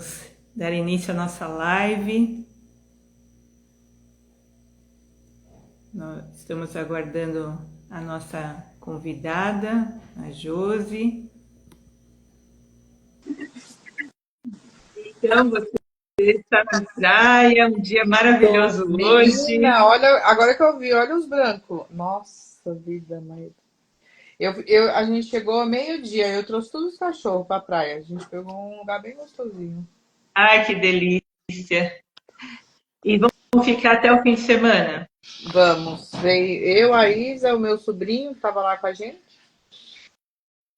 Vamos dar início à nossa live. Nós estamos aguardando a nossa convidada, a Josi. Então, você está na praia, um dia maravilhoso hoje. Menina, olha, agora que eu vi, olha os brancos. Nossa vida, mãe. A gente chegou ao meio-dia, eu trouxe todos os cachorros pra praia. A gente pegou um lugar bem gostosinho. Ai, que delícia! E vamos ficar até o fim de semana? Vamos, veio eu, a Isa, o meu sobrinho, que tava lá com a gente.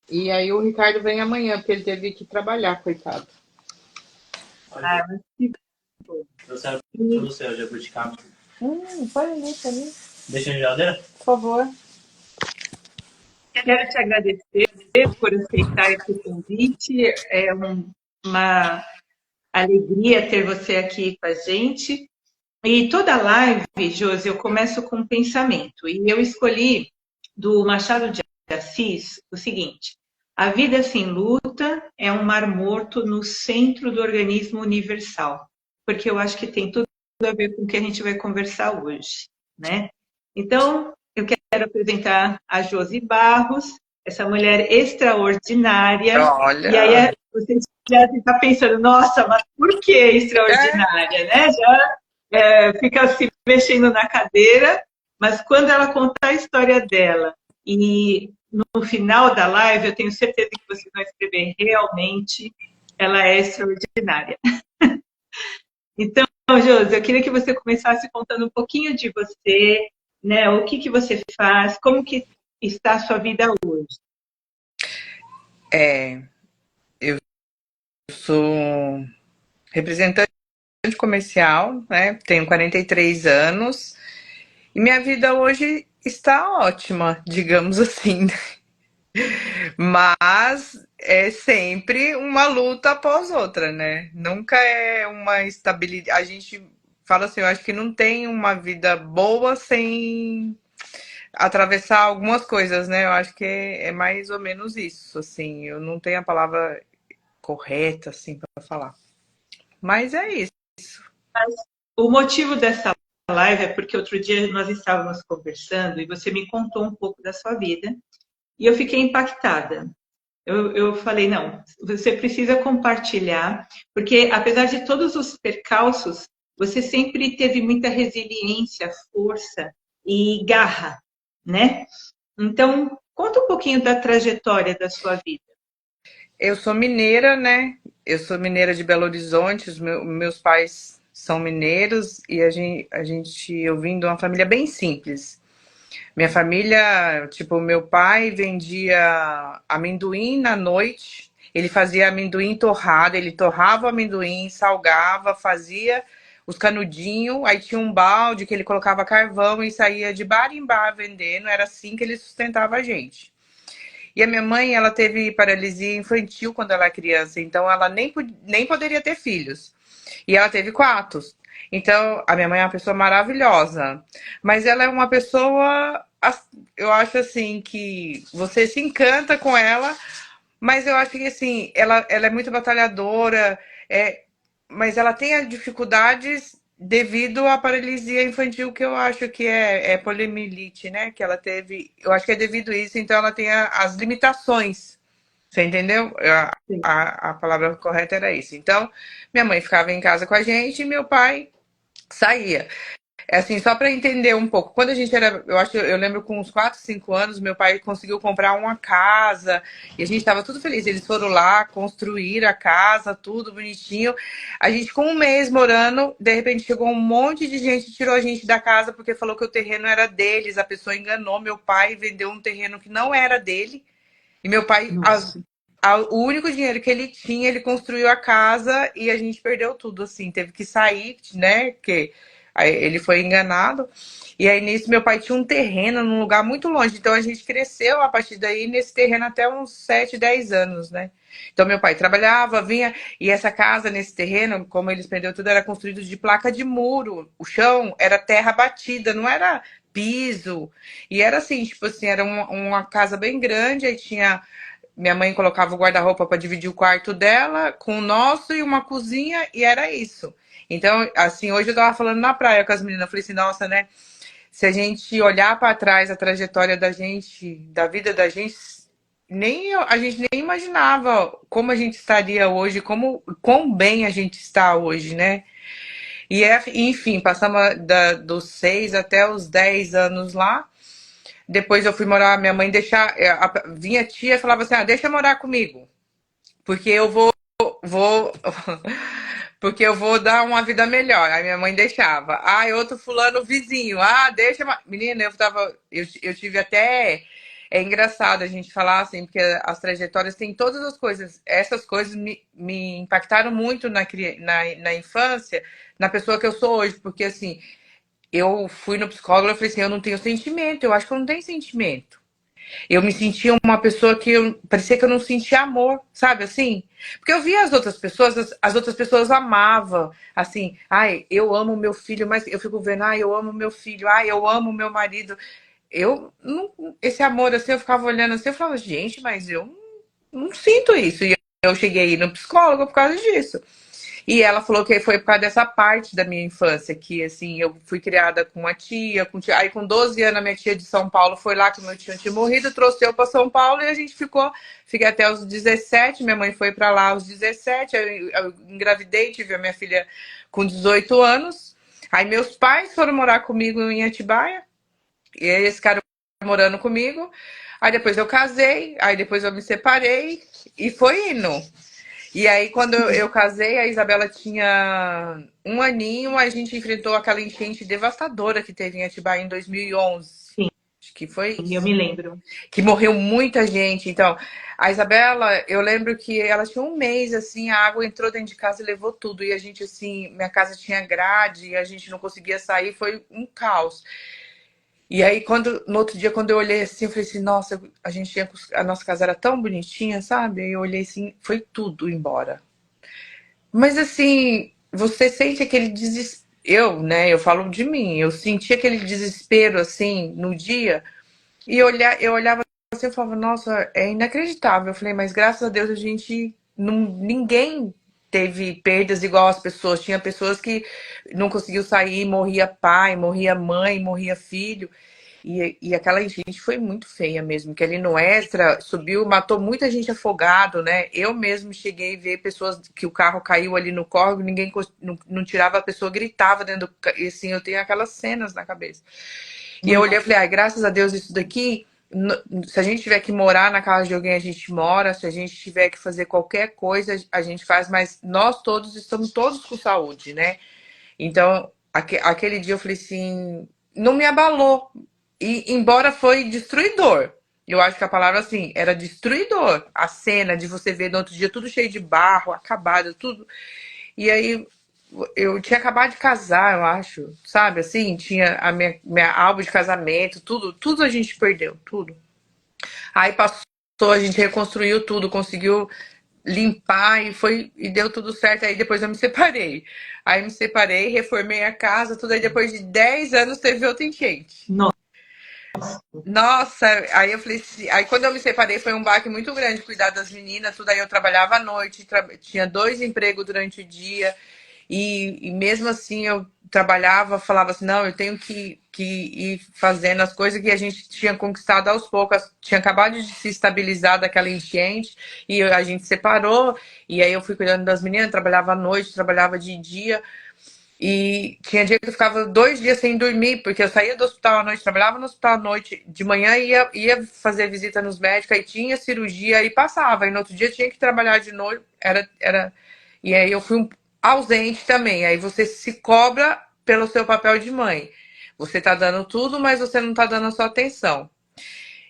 E aí o Ricardo vem amanhã, porque ele teve que trabalhar, coitado. Ah, mas que bom. Trouxeram pra você o jabuticaba. Põe ali pra mim, Deixa na geladeira? por favor. Quero te agradecer por aceitar esse convite. Uma alegria ter você aqui com a gente. E toda live, Josi, eu começo com um pensamento. E eu escolhi do Machado de Assis o seguinte: a vida sem luta é um mar morto no centro do organismo universal. Porque eu acho que tem tudo a ver com o que a gente vai conversar hoje, né? Então, eu quero apresentar a Josi Barros, essa mulher extraordinária. E Olha. aí você já está pensando, nossa, mas por que extraordinária, né? Já fica se mexendo na cadeira, mas quando ela contar a história dela e no final da live, eu tenho certeza que vocês vão escrever realmente ela é extraordinária. Então, Josi, eu queria que você começasse contando um pouquinho de você, né? O que você faz, como que está a sua vida hoje. Eu sou representante comercial, né? Tenho 43 anos e minha vida hoje está ótima, digamos assim. Mas é sempre uma luta após outra, né? Nunca é uma estabilidade. A gente fala assim, eu acho que não tem uma vida boa sem atravessar algumas coisas, né? Eu acho que é mais ou menos isso, assim. Eu não tenho a palavra correta, assim, para falar. Mas é isso. O motivo dessa live é porque outro dia nós estávamos conversando e você me contou um pouco da sua vida e eu fiquei impactada. Eu falei, não, você precisa compartilhar, porque apesar de todos os percalços, você sempre teve muita resiliência, força e garra, né? Então, conta um pouquinho da trajetória da sua vida. Eu sou mineira, né? Eu sou mineira de Belo Horizonte, meus pais são mineiros e eu vim de uma família bem simples. Minha família, tipo, meu pai vendia amendoim na noite, ele fazia amendoim torrado, ele torrava o amendoim, salgava, fazia os canudinhos, aí tinha um balde que ele colocava carvão e saía de bar em bar vendendo, era assim que ele sustentava a gente. E a minha mãe, ela teve paralisia infantil quando ela era criança, então ela nem poderia ter filhos. E ela teve quatro. Então, a minha mãe é uma pessoa maravilhosa. Mas ela é uma pessoa, eu acho assim, que você se encanta com ela, mas eu acho que assim, ela é muito batalhadora, mas ela tem as dificuldades devido à paralisia infantil, que eu acho que é poliomielite, né? Que ela teve. Eu acho que é devido a isso, então ela tem as limitações. Você entendeu? Sim. A palavra correta era isso. Então, minha mãe ficava em casa com a gente e meu pai saía. É assim, só para entender um pouco. Quando a gente era, eu lembro com uns 4, 5 anos, meu pai conseguiu comprar uma casa e a gente estava tudo feliz. Eles foram lá construir a casa, tudo bonitinho. A gente com um mês morando, de repente chegou um monte de gente e tirou a gente da casa porque falou que o terreno era deles. A pessoa enganou meu pai e vendeu um terreno que não era dele. E meu pai, Nossa. o único dinheiro que ele tinha, ele construiu a casa e a gente perdeu tudo, assim. Teve que sair, né? Que aí ele foi enganado. E aí, nisso, meu pai tinha um terreno num lugar muito longe. Então, a gente cresceu a partir daí nesse terreno até uns 7, 10 anos, né? Então, meu pai trabalhava, vinha. E essa casa nesse terreno, como eles perderam tudo, era construído de placa de muro. O chão era terra batida, não era piso. E era assim, tipo assim, era uma casa bem grande. Aí tinha minha mãe colocava o guarda-roupa para dividir o quarto dela com o nosso e uma cozinha, e era isso. Então, assim, hoje eu tava falando na praia com as meninas, eu falei assim, nossa, né? Se a gente olhar para trás a trajetória da gente, da vida da gente, a gente nem imaginava como a gente estaria hoje, quão bem a gente está hoje, né? Enfim, passamos dos 6 até os 10 anos lá. Depois eu fui morar, minha mãe vinha a tia e falava assim, deixa eu morar comigo, porque eu vou porque eu vou dar uma vida melhor. Aí minha mãe deixava. Outro fulano vizinho. Deixa. Menina, eu tive até. É engraçado a gente falar assim, porque as trajetórias têm todas as coisas. Essas coisas me impactaram muito na infância, na pessoa que eu sou hoje. Porque assim, eu fui no psicólogo e falei assim: eu não tenho sentimento, eu acho que eu não tenho sentimento. Eu me sentia uma pessoa parecia que eu não sentia amor, sabe assim? Porque eu via as outras pessoas amavam, assim, eu amo meu filho, mas eu fico vendo, eu amo meu filho, eu amo meu marido. Eu não, esse amor assim, eu ficava olhando assim, eu falava, gente, mas eu não sinto isso. E eu cheguei aí no psicólogo por causa disso. E ela falou que foi por causa dessa parte da minha infância, que assim, eu fui criada com uma tia, aí com 12 anos a minha tia de São Paulo foi lá que meu tio tinha morrido, trouxe eu para São Paulo e a gente fiquei até os 17, minha mãe foi para lá aos 17, eu engravidei, tive a minha filha com 18 anos. Aí meus pais foram morar comigo em Atibaia, e aí eles ficaram morando comigo. Aí depois eu casei, aí depois eu me separei e foi indo. E aí, quando eu casei, a Isabela tinha 1 aninho, a gente enfrentou aquela enchente devastadora que teve em Atibaia em 2011. Sim. Acho que foi isso. Eu me lembro. Que morreu muita gente. Então, a Isabela, eu lembro que ela tinha 1 mês, assim, a água entrou dentro de casa e levou tudo. E a gente, assim, minha casa tinha grade e a gente não conseguia sair, foi um caos. E aí, no outro dia, quando eu olhei assim, eu falei assim, nossa, a nossa casa era tão bonitinha, sabe? Aí eu olhei assim, foi tudo embora. Mas assim, você sente aquele desespero. Eu falo de mim, eu senti aquele desespero assim no dia, e eu olhava assim, eu falava, nossa, é inacreditável. Eu falei, mas graças a Deus a gente ninguém teve perdas igual as pessoas. Tinha pessoas que não conseguiu sair, morria pai, morria mãe, morria filho. E aquela enchente foi muito feia mesmo, que ali no Extra subiu, matou muita gente afogado, né? Eu mesmo cheguei a ver pessoas que o carro caiu ali no córrego, ninguém não tirava, a pessoa gritava dentro do... E assim, eu tenho aquelas cenas na cabeça. E eu olhei e falei, graças a Deus isso daqui, se a gente tiver que morar na casa de alguém, a gente mora, se a gente tiver que fazer qualquer coisa, a gente faz, mas nós todos estamos todos com saúde, né? Então, aquele dia eu falei assim, não me abalou. E embora foi destruidor. Eu acho que a palavra assim, era destruidor. A cena de você ver no outro dia tudo cheio de barro, acabado, tudo. E aí eu tinha acabado de casar, eu acho, sabe? Assim, tinha a minha álbum de casamento, tudo a gente perdeu, tudo. Aí passou, a gente reconstruiu tudo, conseguiu limpar e deu tudo certo. Aí depois eu me separei. Aí me separei, reformei a casa, tudo. Aí depois de 10 anos teve outra enchente. Nossa, aí eu falei assim, aí quando eu me separei foi um baque muito grande cuidar das meninas, tudo. Aí eu trabalhava à noite, tinha 2 empregos durante o dia. E mesmo assim eu trabalhava, falava assim, não, eu tenho que ir fazendo as coisas que a gente tinha conquistado aos poucos. Tinha acabado de se estabilizar daquela enchente e a gente separou. E aí eu fui cuidando das meninas, trabalhava à noite, trabalhava de dia. E tinha dia que eu ficava 2 dias sem dormir, porque eu saía do hospital à noite, trabalhava no hospital à noite, de manhã ia fazer visita nos médicos, aí tinha cirurgia e passava. E no outro dia tinha que trabalhar de noite. E aí eu fui ausente também. Aí você se cobra pelo seu papel de mãe. Você tá dando tudo, mas você não tá dando a sua atenção.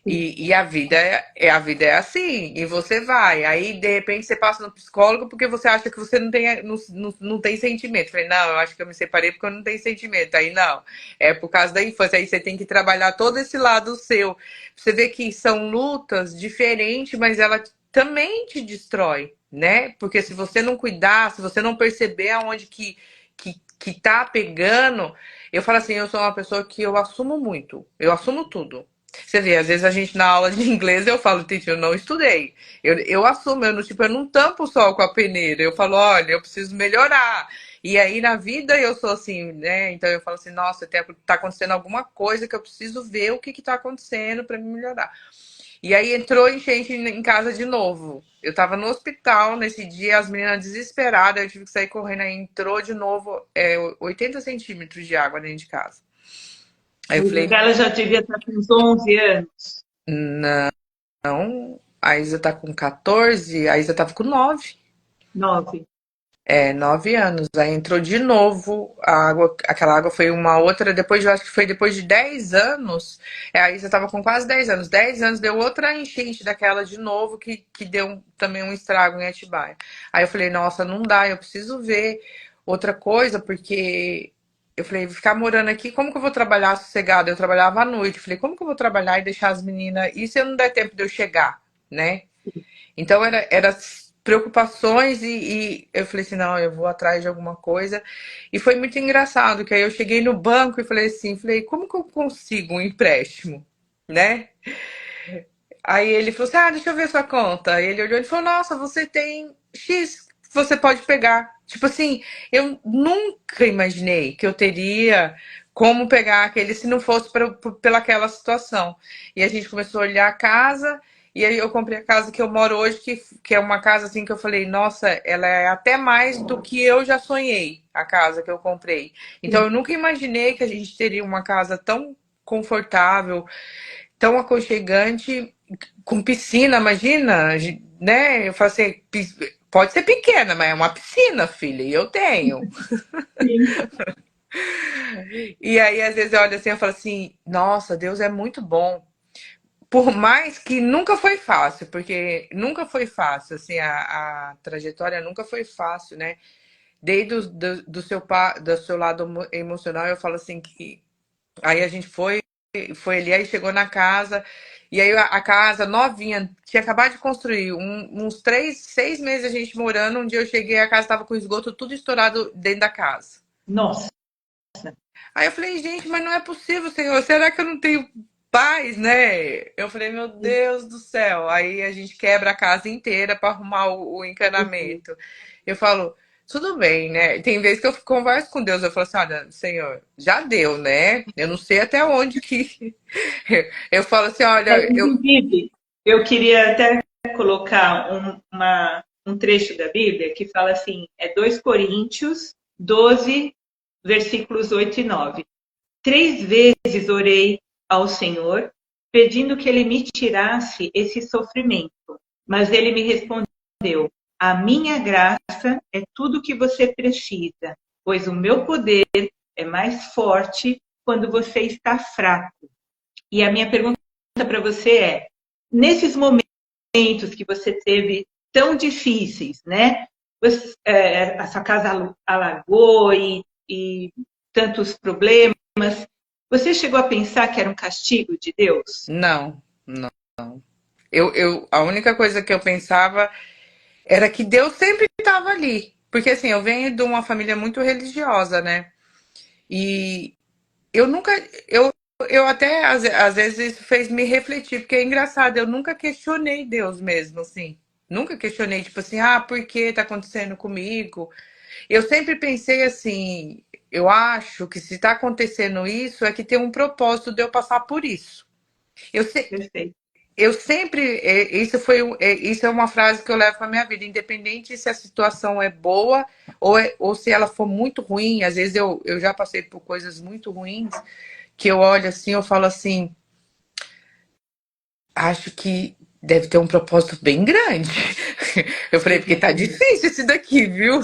E a vida é assim, e você vai. Aí, de repente, você passa no psicólogo porque você acha que você não tem sentimento. Falei, não, eu acho que eu me separei porque eu não tenho sentimento. Aí, não, é por causa da infância. Aí você tem que trabalhar todo esse lado seu. Você vê que são lutas diferentes, mas ela também te destrói, né? Porque se você não cuidar, se você não perceber aonde que tá pegando... Eu falo assim, eu sou uma pessoa que eu assumo muito. Eu assumo tudo. Você vê, às vezes a gente na aula de inglês eu falo, teacher, eu não estudei. Eu assumo, eu não tampo o sol com a peneira. Eu falo, olha, eu preciso melhorar. E aí na vida eu sou assim, né? Então eu falo assim, nossa, tá acontecendo alguma coisa que eu preciso ver o que tá acontecendo para me melhorar. E aí entrou enchente em casa de novo. Eu tava no hospital nesse dia, as meninas desesperadas, eu tive que sair correndo, aí entrou de novo 80 centímetros de água dentro de casa. Aí eu Mas falei, ela já devia estar com uns 11 anos. não, a Isa tá com 14, a Isa tava com 9. 9. 9 anos. Aí entrou de novo a água, aquela água foi uma outra, depois, eu acho que foi depois de 10 anos, a Isa tava com quase 10 anos. 10 anos deu outra enchente daquela de novo, que deu também um estrago em Atibaia. Aí eu falei, nossa, não dá, eu preciso ver outra coisa, porque eu falei, ficar morando aqui, como que eu vou trabalhar sossegado? Eu trabalhava à noite, falei, como que eu vou trabalhar e deixar as meninas, e se eu não der tempo de eu chegar, né? Então era preocupações e eu falei assim, não, eu vou atrás de alguma coisa. E foi muito engraçado, que aí eu cheguei no banco e falei assim, como que eu consigo um empréstimo, né? Aí ele falou assim, deixa eu ver sua conta. Aí ele olhou e falou, nossa, você tem X, você pode pegar. Tipo assim, eu nunca imaginei que eu teria como pegar aquele se não fosse pelaquela situação. E a gente começou a olhar a casa, e aí eu comprei a casa que eu moro hoje, que é uma casa assim que eu falei, nossa, ela é até mais do que eu já sonhei, a casa que eu comprei. Então eu nunca imaginei que a gente teria uma casa tão confortável, tão aconchegante, com piscina, imagina, né? Eu falei assim, pode ser pequena, mas é uma piscina, filha, e eu tenho. Sim. E aí, às vezes, eu olho assim e falo assim, nossa, Deus é muito bom. Por mais que nunca foi fácil, porque nunca foi fácil, assim, a trajetória nunca foi fácil, né? Desde do seu lado emocional, eu falo assim que aí a gente foi ali, aí chegou na casa, e aí a casa novinha, tinha acabado de construir, uns 3, 6 meses a gente morando, um dia eu cheguei, a casa tava com o esgoto tudo estourado dentro da casa. Nossa. Aí eu falei, gente, mas não é possível, Senhor, será que eu não tenho paz, né? Eu falei, meu Deus do céu. Aí a gente quebra a casa inteira para arrumar o encanamento. Eu falo, tudo bem, né? Tem vezes que eu converso com Deus, eu falo assim, olha, Senhor, já deu, né? Eu não sei até onde que. Eu falo assim, olha, Inclusive, eu queria até colocar um trecho da Bíblia que fala assim, 2 Coríntios 12, versículos 8 e 9. 3 vezes orei ao Senhor, pedindo que Ele me tirasse esse sofrimento. Mas Ele me respondeu, a minha graça é tudo o que você precisa, pois o meu poder é mais forte quando você está fraco. E a minha pergunta para você é, nesses momentos que você teve tão difíceis, né? A sua casa alagou e tantos problemas, você chegou a pensar que era um castigo de Deus? não, não. A única coisa que eu pensava era que Deus sempre estava ali. Porque assim, eu venho de uma família muito religiosa, né? E eu nunca. Eu até, às vezes, isso fez me refletir, porque é engraçado, eu nunca questionei Deus mesmo, assim. Nunca questionei, tipo assim, por que tá acontecendo comigo? Eu sempre pensei assim, eu acho que se tá acontecendo isso, é que tem um propósito de eu passar por isso. Eu, se- Perfeito. eu sempre, isso é uma frase que eu levo para minha vida, independente se a situação é boa ou se ela for muito ruim. Às vezes eu já passei por coisas muito ruins que eu olho assim, eu falo assim, acho que deve ter um propósito bem grande. Eu falei, porque tá difícil esse daqui, viu?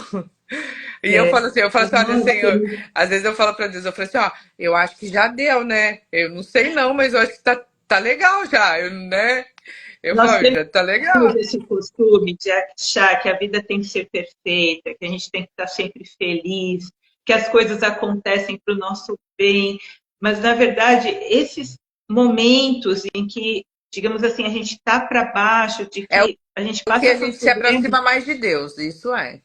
E eu falo assim, olha, Senhor, às vezes eu falo para Deus, eu falo assim, eu acho que já deu, né? Eu não sei não, mas eu acho que tá legal já, né? Eu Nós falo, temos já tá legal. esse costume de achar que a vida tem que ser perfeita, que a gente tem que estar sempre feliz, que as coisas acontecem para o nosso bem. Mas, na verdade, esses momentos em que, digamos assim, a gente está para baixo, de É que a gente o que passa a por gente se problemas, aproxima mais de Deus, isso é.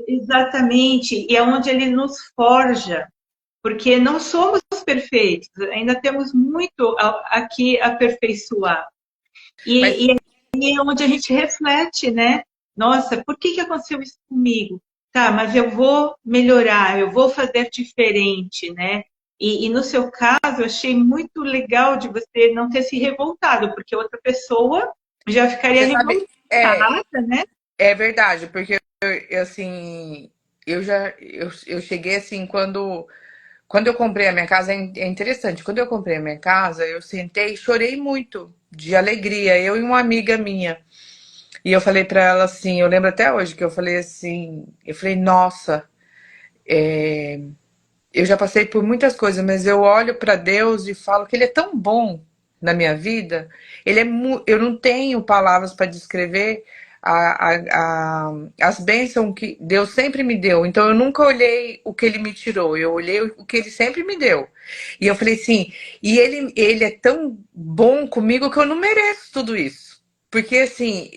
exatamente, e é onde ele nos forja. porque não somos perfeitos, ainda temos muito aqui a aperfeiçoar. Mas E aí é onde a gente reflete, né? Nossa, por que aconteceu isso comigo? Tá, mas eu vou melhorar, eu vou fazer diferente, né? E no seu caso, eu achei muito legal de você não ter se revoltado, porque outra pessoa já ficaria você sabe, revoltada, né? é verdade, porque assim, eu cheguei assim quando eu comprei a minha casa, é interessante. Quando eu comprei a minha casa, eu sentei e chorei muito de alegria, eu e uma amiga minha. E eu falei pra ela assim, eu lembro até hoje que eu falei assim, eu falei, nossa, eu já passei por muitas coisas, mas eu olho pra Deus e falo que Ele é tão bom na minha vida. Eu não tenho palavras para descrever as bênçãos que Deus sempre me deu. Então eu nunca olhei o que Ele me tirou, eu olhei o que Ele sempre me deu. E eu falei assim, e Ele é tão bom comigo que eu não mereço tudo isso. Porque assim,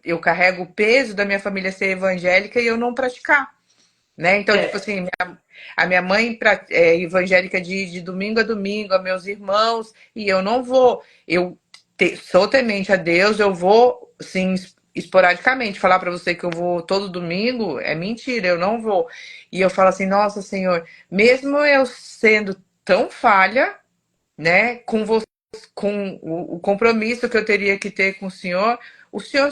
eu carrego o peso da minha família ser evangélica e eu não praticar. Né? Então, tipo É, assim, a minha mãe é evangélica de domingo a domingo, a meus irmãos, e eu não vou. Sou temente a Deus, eu vou, sim, esporadicamente. Falar para você que eu vou todo domingo é mentira, eu não vou. E eu falo assim, nossa, Senhor, mesmo eu sendo tão falha, né, com você, com o compromisso que eu teria que ter com o Senhor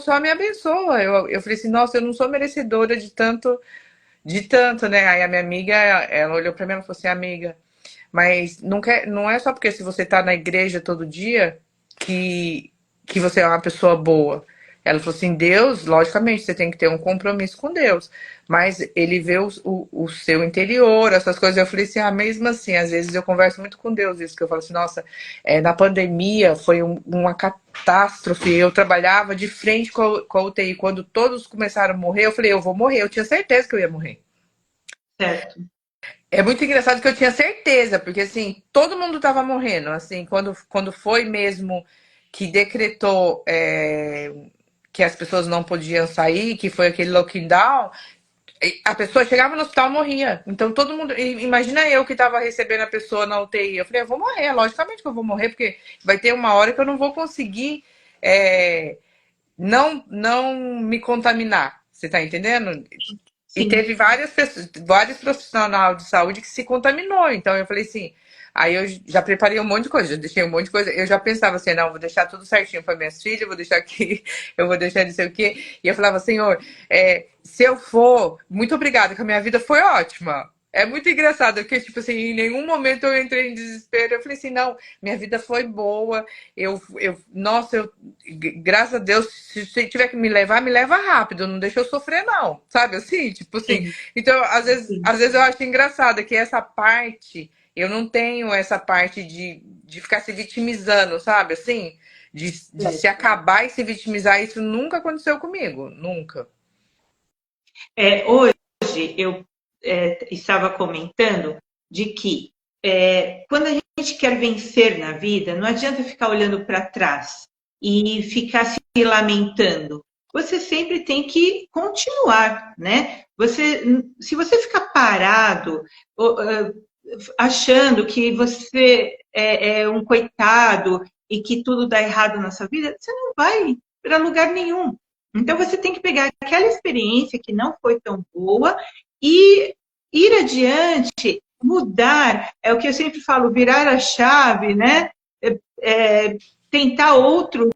só me abençoa. Eu falei assim, nossa, eu não sou merecedora de tanto, né? Aí a minha amiga, ela olhou pra mim e falou assim, amiga, mas não é só porque se você tá na igreja todo dia que você é uma pessoa boa. Ela falou assim, Deus, logicamente, você tem que ter um compromisso com Deus, mas ele vê o seu interior, essas coisas. Eu falei assim, mesmo assim, às vezes eu converso muito com Deus, isso que eu falo assim, nossa, na pandemia foi uma catástrofe, eu trabalhava de frente com a UTI, quando todos começaram a morrer, eu falei, eu vou morrer, eu tinha certeza que eu ia morrer. certo. É muito engraçado que eu tinha certeza, porque assim, todo mundo tava morrendo. Assim, quando foi mesmo que decretou que as pessoas não podiam sair, que foi aquele lockdown, a pessoa chegava no hospital e morria. Então todo mundo. Imagina eu que tava recebendo a pessoa na UTI. Eu falei, eu vou morrer, logicamente que eu vou morrer, porque vai ter uma hora que eu não vou conseguir não me contaminar. Você tá entendendo? E Sim. teve várias pessoas, vários profissionais de saúde que se contaminou. Então eu falei assim, aí eu já preparei um monte de coisa, já deixei um monte de coisa. Eu já pensava assim, não, vou deixar tudo certinho para minhas filhas, vou deixar aqui, eu vou deixar não sei o quê. E eu falava, Senhor, se eu for, muito obrigada, que a minha vida foi ótima. É muito engraçado, porque, tipo assim, em nenhum momento eu entrei em desespero. Eu falei assim, não, minha vida foi boa. Nossa, graças a Deus, se você tiver que me leva rápido, não deixa eu sofrer, não. Sabe assim? Tipo assim. Sim, Então, sim. às vezes eu acho engraçado que essa parte, eu não tenho essa parte de ficar se vitimizando, sabe? Assim, de se acabar e se vitimizar, isso nunca aconteceu comigo. Nunca. Hoje eu estava comentando de que quando a gente quer vencer na vida, não adianta ficar olhando para trás e ficar se lamentando. Você sempre tem que continuar, né? Se você ficar parado, achando que você é um coitado e que tudo dá errado na sua vida, você não vai para lugar nenhum. Então você tem que pegar aquela experiência que não foi tão boa e ir adiante, mudar, é o que eu sempre falo, virar a chave, né? Tentar outras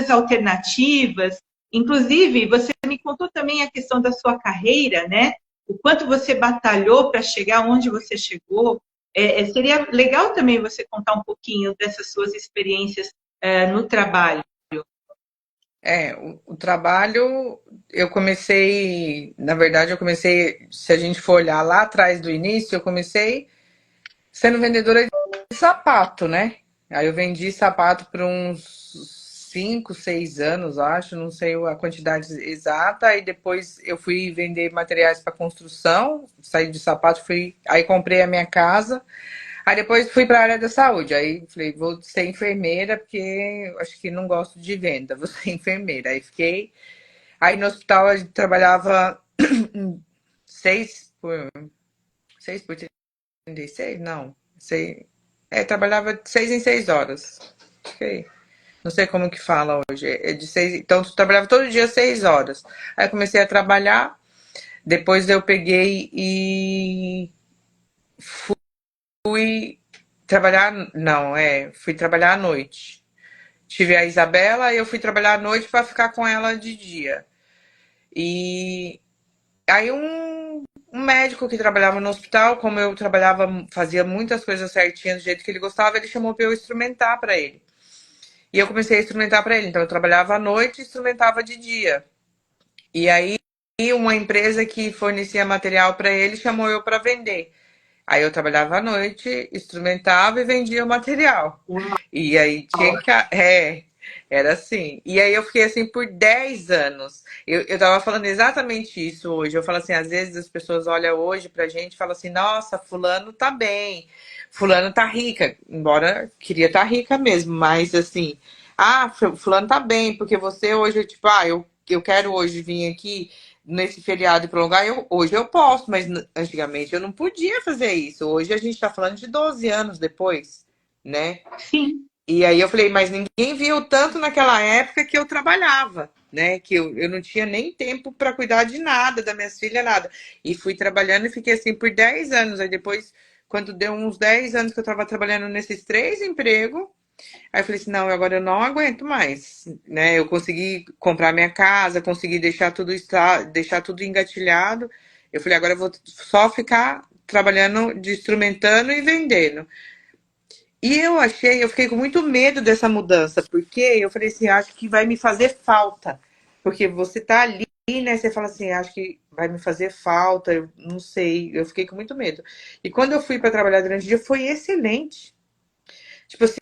alternativas. Inclusive, você me contou também a questão da sua carreira, né? O quanto você batalhou para chegar onde você chegou. Seria legal também você contar um pouquinho dessas suas experiências no trabalho. O trabalho, eu comecei, na verdade, se a gente for olhar lá atrás do início, eu comecei sendo vendedora de sapato, né? Aí eu vendi sapato por uns 5, 6 anos, acho, não sei a quantidade exata. Aí depois eu fui vender materiais para construção, saí de sapato, aí comprei a minha casa. Aí depois fui para a área da saúde. Aí falei, vou ser enfermeira, porque eu acho que não gosto de venda, vou ser enfermeira. Aí fiquei. Aí no hospital a gente trabalhava seis por. 6 por 36? Não. Sei. Trabalhava de 6 em 6 horas. Acho que não sei como que fala hoje. É de 6, então, tu trabalhava todo dia 6 horas. Aí eu comecei a trabalhar, depois eu peguei e fui trabalhar, não, fui trabalhar à noite. Tive a Isabela e eu fui trabalhar à noite para ficar com ela de dia. E aí um médico que trabalhava no hospital, como eu trabalhava, fazia muitas coisas certinhas do jeito que ele gostava, ele chamou para eu instrumentar para ele. E eu comecei a instrumentar para ele. Então eu trabalhava à noite e instrumentava de dia. E aí uma empresa que fornecia material para ele chamou eu para vender. Aí eu trabalhava à noite, instrumentava e vendia o material. E aí tinha que. Era assim. E aí eu fiquei assim por 10 anos. Eu tava falando exatamente isso hoje. Eu falo assim, às vezes as pessoas olham hoje pra gente e falam assim, nossa, fulano tá bem, fulano tá rica. Embora queria estar rica mesmo, mas assim, fulano tá bem, porque você hoje, tipo, eu quero hoje vir aqui nesse feriado e prolongar, hoje eu posso, mas antigamente eu não podia fazer isso. Hoje a gente tá falando de 12 anos depois, né? Sim. E aí eu falei, mas ninguém viu tanto naquela época que eu trabalhava, né? Que eu não tinha nem tempo para cuidar de nada, das minhas filhas, nada. E fui trabalhando e fiquei assim por 10 anos. Aí depois, quando deu uns 10 anos que eu estava trabalhando nesses 3 empregos, aí eu falei assim, não, agora eu não aguento mais, né? Eu consegui comprar minha casa, consegui deixar tudo engatilhado. Eu falei, agora eu vou só ficar trabalhando de instrumentando e vendendo. E eu fiquei com muito medo dessa mudança, porque eu falei assim, acho que vai me fazer falta. Porque você tá ali, né? Você fala assim, acho que vai me fazer falta, eu não sei. Eu fiquei com muito medo. E quando eu fui para trabalhar durante o dia, foi excelente. Tipo assim,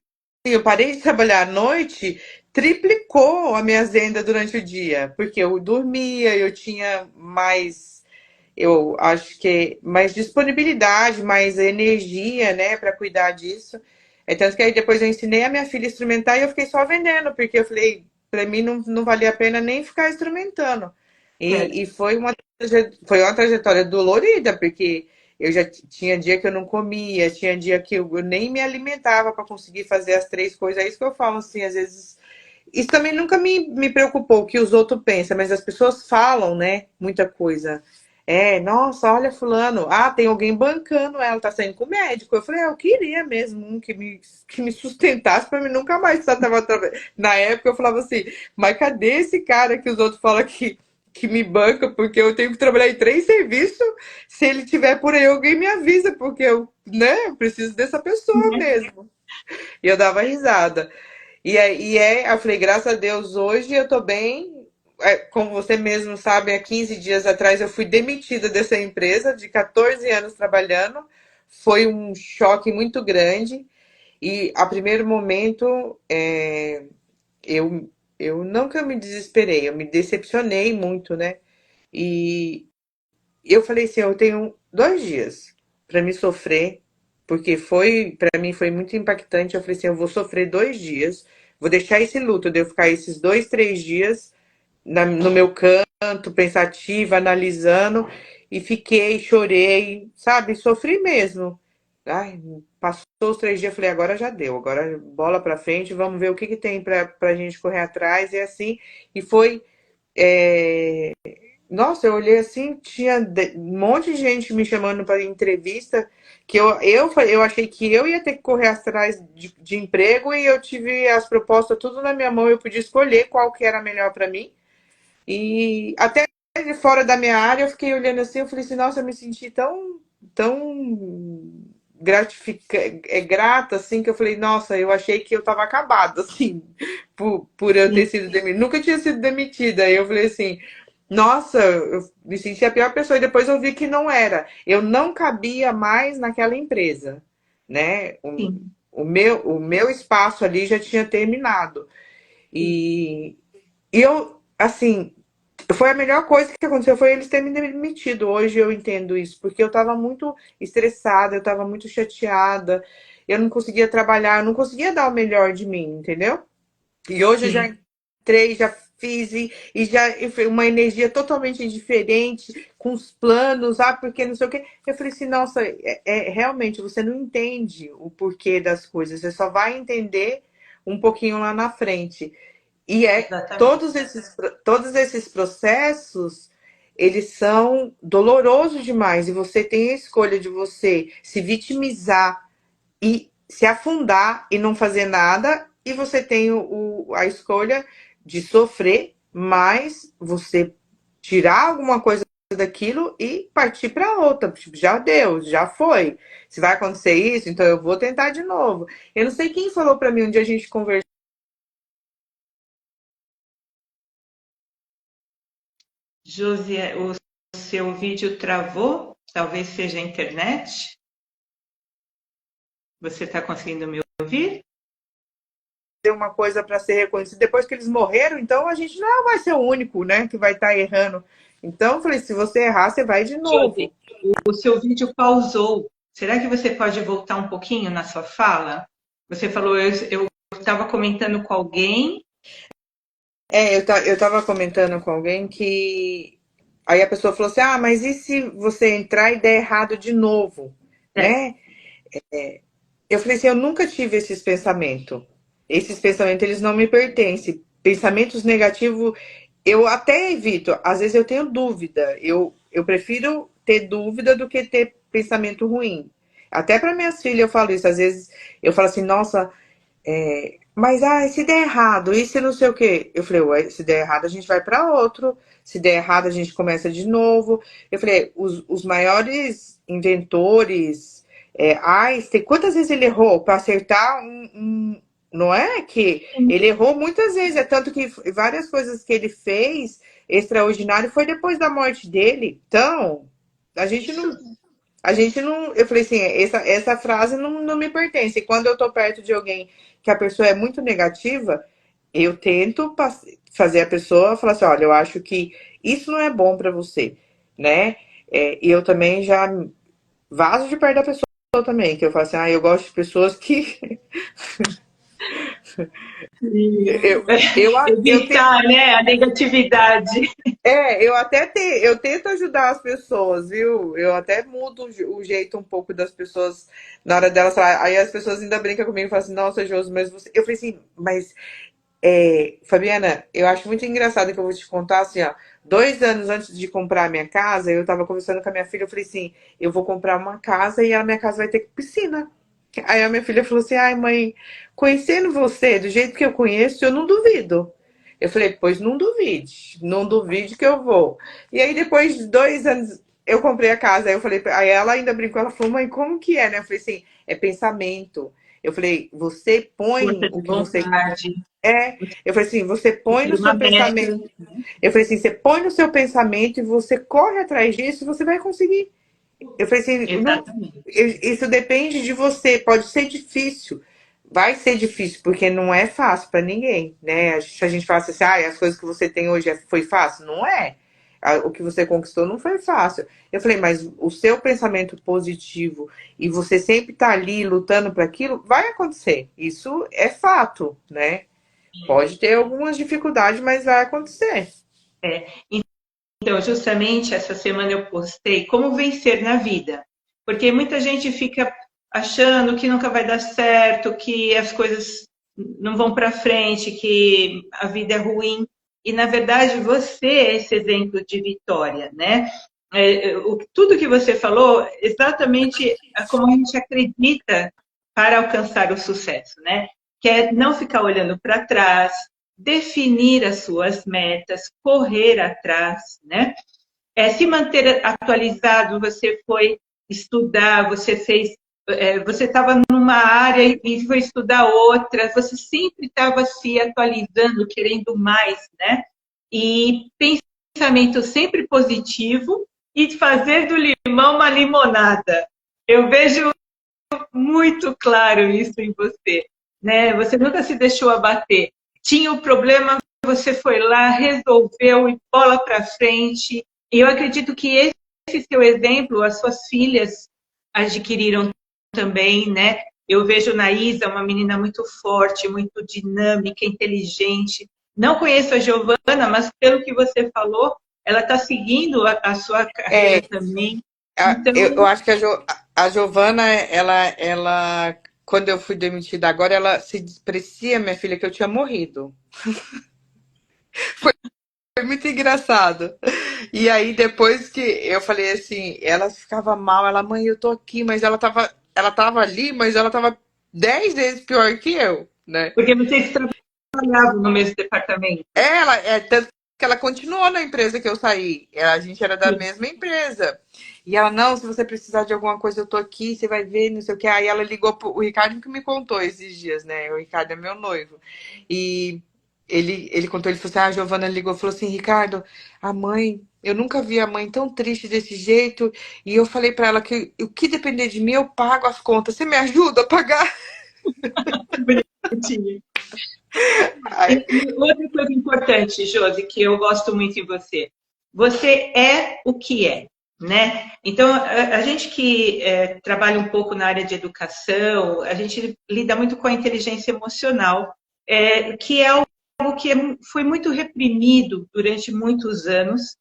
eu parei de trabalhar à noite, triplicou a minha agenda durante o dia, porque eu dormia, eu tinha mais, eu acho que mais disponibilidade, mais energia, né, para cuidar disso. É tanto que aí depois eu ensinei a minha filha a instrumentar e eu fiquei só vendendo, porque eu falei, para mim não valia a pena nem ficar instrumentando. E foi uma trajetória dolorida, porque eu já tinha dia que eu não comia, tinha dia que eu nem me alimentava para conseguir fazer as 3 coisas. É isso que eu falo, assim, às vezes. Isso também nunca me preocupou o que os outros pensam, mas as pessoas falam, né? Muita coisa. Nossa, olha fulano. Tem alguém bancando ela, tá saindo com o médico. Eu falei, eu queria mesmo um que me sustentasse para mim nunca mais precisar trabalhar. Na época eu falava assim, mas cadê esse cara que os outros falam que me banca, porque eu tenho que trabalhar em 3 serviços. Se ele tiver por aí, alguém me avisa, porque eu preciso dessa pessoa mesmo. E eu dava risada. Eu falei, graças a Deus, hoje eu tô bem. Como você mesmo sabe, há 15 dias atrás eu fui demitida dessa empresa, de 14 anos trabalhando. Foi um choque muito grande. E a primeiro momento, eu, eu nunca me desesperei, eu me decepcionei muito, né? E eu falei assim, eu tenho 2 dias para me sofrer, porque para mim foi muito impactante. Eu falei assim, eu vou sofrer 2 dias, vou deixar esse luto de eu ficar esses 2, 3 dias no meu canto, pensativa, analisando, e fiquei, chorei, sabe, sofri mesmo. Passou os 3 dias, falei, agora já deu, agora bola para frente, vamos ver o que tem para gente correr atrás, e assim, e foi. é, Nossa, eu olhei assim, tinha um monte de gente me chamando para entrevista, que eu achei que eu ia ter que correr atrás de emprego e eu tive as propostas tudo na minha mão, eu podia escolher qual que era melhor para mim. E até de fora da minha área, eu fiquei olhando assim, eu falei assim, nossa, eu me senti tão grata, assim, que eu falei, nossa, eu achei que eu estava acabada, assim, por eu ter sido demitida. Nunca tinha sido demitida. Aí eu falei assim, nossa, eu me senti a pior pessoa. E depois eu vi que não era. Eu não cabia mais naquela empresa, né? Sim. O meu espaço ali já tinha terminado. E eu, assim, foi a melhor coisa que aconteceu, foi eles terem me demitido. Hoje eu entendo isso, porque eu estava muito estressada, eu estava muito chateada, eu não conseguia trabalhar, eu não conseguia dar o melhor de mim, entendeu? E hoje eu já Sim. entrei, já fiz e já uma energia totalmente diferente, com os planos, porque não sei o quê. Eu falei assim, nossa, realmente você não entende o porquê das coisas, você só vai entender um pouquinho lá na frente. E Exatamente. todos esses processos, eles são dolorosos demais. E você tem a escolha de você se vitimizar e se afundar e não fazer nada, e você tem a escolha de sofrer, mas você tirar alguma coisa daquilo e partir para outra. Tipo, já deu, já foi. Se vai acontecer isso, então eu vou tentar de novo. Eu não sei quem falou para mim um dia a gente conversou. Josi, o seu vídeo travou? Talvez seja a internet? Você está conseguindo me ouvir? Uma coisa para ser reconhecida depois que eles morreram, então a gente não vai ser o único, né, que vai estar errando. Então eu falei, se você errar, você vai de Josi, novo. o seu vídeo pausou. Será que você pode voltar um pouquinho na sua fala? Você falou, eu estava comentando com alguém. Eu tava comentando com alguém que aí a pessoa falou assim: "Ah, mas e se você entrar e der errado de novo?", É, né? Eu falei assim: "Eu nunca tive esses pensamentos. Esses pensamentos eles não me pertencem. Pensamentos negativos eu até evito. Às vezes eu tenho dúvida. Eu prefiro ter dúvida do que ter pensamento ruim. Até para minhas filhas eu falo isso. Às vezes eu falo assim: "Nossa, mas se der errado, e se não sei o quê?". Eu falei, ué, se der errado, a gente vai para outro. Se der errado, a gente começa de novo. Eu falei, os maiores inventores, Einstein, quantas vezes ele errou para acertar não é que ele errou muitas vezes, é tanto que várias coisas que ele fez extraordinário foi depois da morte dele. Então, a gente não, isso. a gente não. Eu falei assim, essa frase não me pertence. E quando eu tô perto de alguém que a pessoa é muito negativa, eu tento fazer a pessoa falar assim: olha, eu acho que isso não é bom para você, né? E eu também já vazo de perto da pessoa também, que eu falo assim: eu gosto de pessoas que. eu, eu tento. Evitar, né, a negatividade. Eu tento ajudar as pessoas, viu? Eu até mudo o jeito um pouco das pessoas na hora delas falar. Aí as pessoas ainda brincam comigo e falam assim, nossa, Josi, mas você. Eu falei assim, mas Fabiana, eu acho muito engraçado que eu vou te contar assim, ó. 2 anos antes de comprar a minha casa, eu tava conversando com a minha filha, eu falei assim, eu vou comprar uma casa e a minha casa vai ter piscina. Aí a minha filha falou assim, ai mãe, conhecendo você do jeito que eu conheço, eu não duvido. Eu falei, pois não duvide que eu vou. E aí depois de 2 anos eu comprei a casa, aí eu falei, aí ela ainda brincou, ela falou, mãe, como que é, né? Eu falei assim, é pensamento. Eu falei, você põe Força o de que você vontade, é, eu falei assim, você põe no ter seu uma pensamento. meta. Eu falei assim, você põe no seu pensamento e você corre atrás disso e você vai conseguir. Eu falei assim, não, Exatamente. isso depende de você, pode ser difícil. Vai ser difícil, porque não é fácil para ninguém, né? Se a gente fala assim, as coisas que você tem hoje foi fácil, não é. O que você conquistou não foi fácil. Eu falei, mas o seu pensamento positivo e você sempre tá ali lutando para aquilo, vai acontecer. Isso é fato, né? Pode ter algumas dificuldades, mas vai acontecer. É. Então, justamente essa semana eu postei como vencer na vida. Porque muita gente fica achando que nunca vai dar certo, que as coisas não vão para frente, que a vida é ruim. E, na verdade, você é esse exemplo de vitória, né? Tudo que você falou, exatamente como a gente acredita para alcançar o sucesso, né? Que é não ficar olhando para trás, definir as suas metas, correr atrás, né? Se manter atualizado, você foi estudar, você estava numa área e foi estudar outra, você sempre estava se atualizando, querendo mais, né? E pensamento sempre positivo e fazer do limão uma limonada. Eu vejo muito claro isso em você, né? Você nunca se deixou abater. Tinha o problema, você foi lá, resolveu e bola para frente. E eu acredito que esse seu exemplo, as suas filhas adquiriram também, né? Eu vejo na Isa uma menina muito forte, muito dinâmica, inteligente. Não conheço a Giovana, mas pelo que você falou, ela está seguindo a sua carreira também. Então, Eu acho que a Giovana, quando eu fui demitida agora, ela se desprecia, minha filha, que eu tinha morrido. Foi muito engraçado. E aí, depois que eu falei assim, ela ficava mal, ela, mãe, eu tô aqui, mas ela tava ali, mas ela tava 10 vezes pior que eu, né? porque vocês trabalhavam no mesmo departamento. Tanto que ela continuou na empresa que eu saí. A gente era da mesma empresa. E ela, não, se você precisar de alguma coisa, eu tô aqui, você vai ver, não sei o que. Aí ela ligou pro o Ricardo que me contou esses dias, né? O Ricardo é meu noivo. E ele contou, ele falou assim, a Giovana ligou e falou assim, Ricardo, a mãe, eu nunca vi a mãe tão triste desse jeito. E eu falei pra ela que o que depender de mim, eu pago as contas. Você me ajuda a pagar? Bonitinho. E outra coisa importante, Josi, que eu gosto muito em você. Você é o que é, né? Então, a gente que trabalha um pouco na área de educação, a gente lida muito com a inteligência emocional, que é algo que foi muito reprimido durante muitos anos.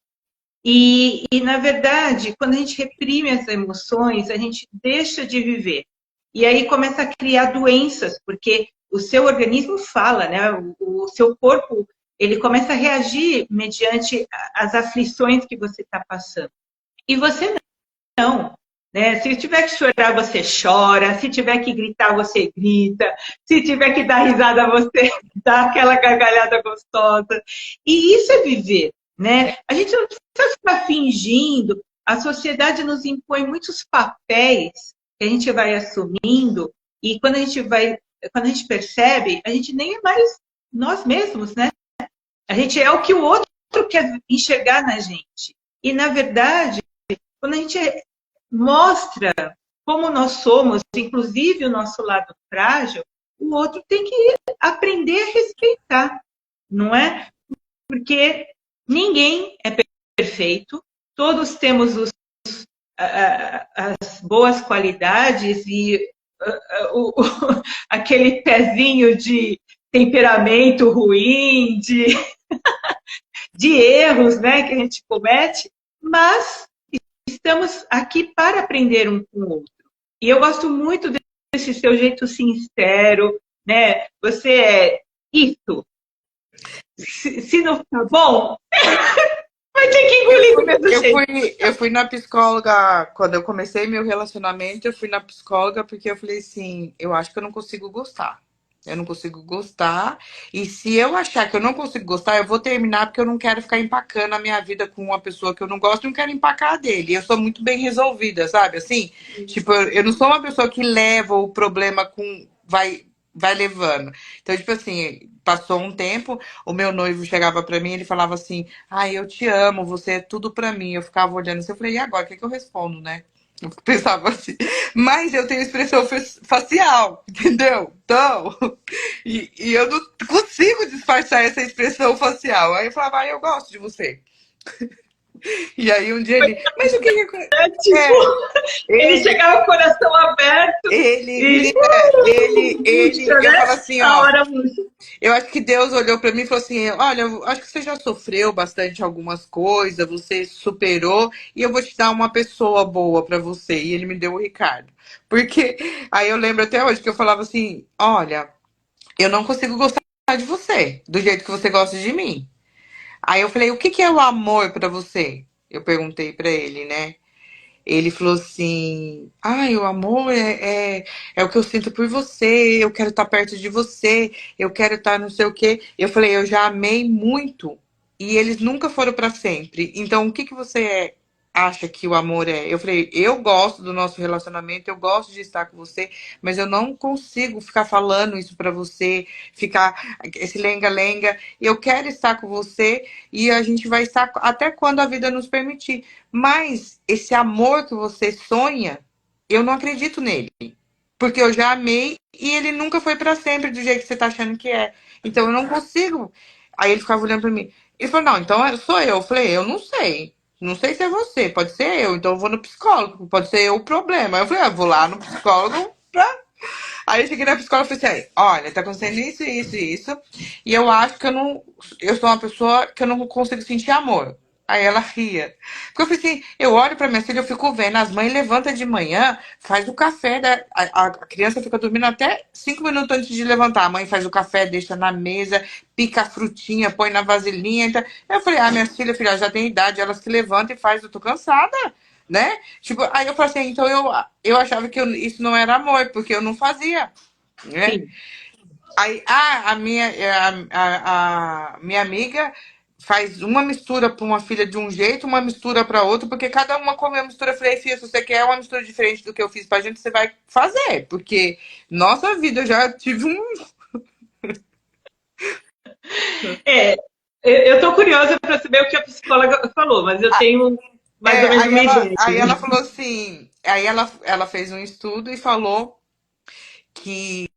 Na verdade, quando a gente reprime as emoções, a gente deixa de viver. E aí começa a criar doenças, porque o seu organismo fala, né? O seu corpo, ele começa a reagir mediante as aflições que você está passando. E você não, né? Se tiver que chorar, você chora. Se tiver que gritar, você grita. Se tiver que dar risada, você dá aquela gargalhada gostosa. E isso é viver, né? A gente não precisa ficar fingindo. A sociedade nos impõe muitos papéis que a gente vai assumindo e quando a gente percebe, a gente nem é mais nós mesmos, né? A gente é o que o outro quer enxergar na gente. E na verdade, quando a gente mostra como nós somos, inclusive o nosso lado frágil, o outro tem que aprender a respeitar, não é? Porque ninguém é perfeito, todos temos as boas qualidades e aquele pezinho de temperamento ruim, de erros, né, que a gente comete, mas estamos aqui para aprender um com o outro. E eu gosto muito desse seu jeito sincero, né? Você é isso. Se não tá bom, vai ter que engolir do mesmo jeito. Eu fui na psicóloga, quando eu comecei meu relacionamento, eu fui na psicóloga porque eu falei assim, eu acho que eu não consigo gostar. Eu não consigo gostar. E se eu achar que eu não consigo gostar, eu vou terminar porque eu não quero ficar empacando a minha vida com uma pessoa que eu não gosto e não quero empacar a dele. Eu sou muito bem resolvida, sabe? Assim, tipo, eu não sou uma pessoa que leva o problema com. Vai levando. Então, tipo assim, passou um tempo, o meu noivo chegava pra mim e ele falava assim: ai, eu te amo, você é tudo pra mim. Eu ficava olhando assim, eu falei, e agora, o que que eu respondo, né? Eu pensava assim, mas eu tenho expressão facial, entendeu? Então, e eu não consigo disfarçar essa expressão facial. Aí eu falava, ah, eu gosto de você. E aí um dia ele, mas o que Tipo, ele chegava com o coração aberto. Eu falo assim, a ó, hora eu acho que Deus olhou pra mim e falou assim, olha, eu acho que você já sofreu bastante algumas coisas, você superou, e eu vou te dar uma pessoa boa pra você. E ele me deu o Ricardo. Porque aí eu lembro até hoje que eu falava assim, olha, eu não consigo gostar de você, do jeito que você gosta de mim. Aí eu falei, o que que é o amor pra você? Eu perguntei pra ele, né? Ele falou assim: ai, o amor é o que eu sinto por você, eu quero estar perto de você, eu quero estar não sei o quê. Eu falei: eu já amei muito e eles nunca foram para sempre. Então, o que que você acha que o amor é? Eu falei: eu gosto do nosso relacionamento, eu gosto de estar com você, mas eu não consigo ficar falando isso para você, ficar esse lenga-lenga. Eu quero estar com você e a gente vai estar até quando a vida nos permitir. Mas esse amor que você sonha, eu não acredito nele. Porque eu já amei e ele nunca foi pra sempre do jeito que você tá achando que é. Então eu não consigo. Aí ele ficava olhando pra mim. Ele falou, não, então sou eu. Eu falei, eu não sei. Não sei se é você, pode ser eu. Então eu vou no psicólogo, pode ser eu o problema. Aí eu falei, eu vou lá no psicólogo pra. Aí eu cheguei na psicóloga e falei assim, olha, tá acontecendo isso, isso e isso. E eu acho que eu sou uma pessoa que eu não consigo sentir amor. Aí ela ria. Porque eu falei assim, eu olho pra minha filha, eu fico vendo, as mães levantam de manhã, faz o café, a criança fica dormindo até 5 minutos antes de levantar. A mãe faz o café, deixa na mesa, pica a frutinha, põe na vasilhinha. Então... Eu falei, minha filha já tem idade, elas que levantam e faz, eu tô cansada, né? Tipo, aí eu falei assim, então eu achava que isso não era amor, porque eu não fazia, né? Sim. Aí, a minha amiga faz uma mistura para uma filha de um jeito, uma mistura para outra, porque cada uma come a mistura. Eu falei, filha, se você quer uma mistura diferente do que eu fiz pra gente, você vai fazer, porque nossa vida, eu já tive um. É, eu estou curiosa para saber o que a psicóloga falou, mas eu tenho mais ou menos uma ideia. Aí ela falou assim, aí ela fez um estudo e falou que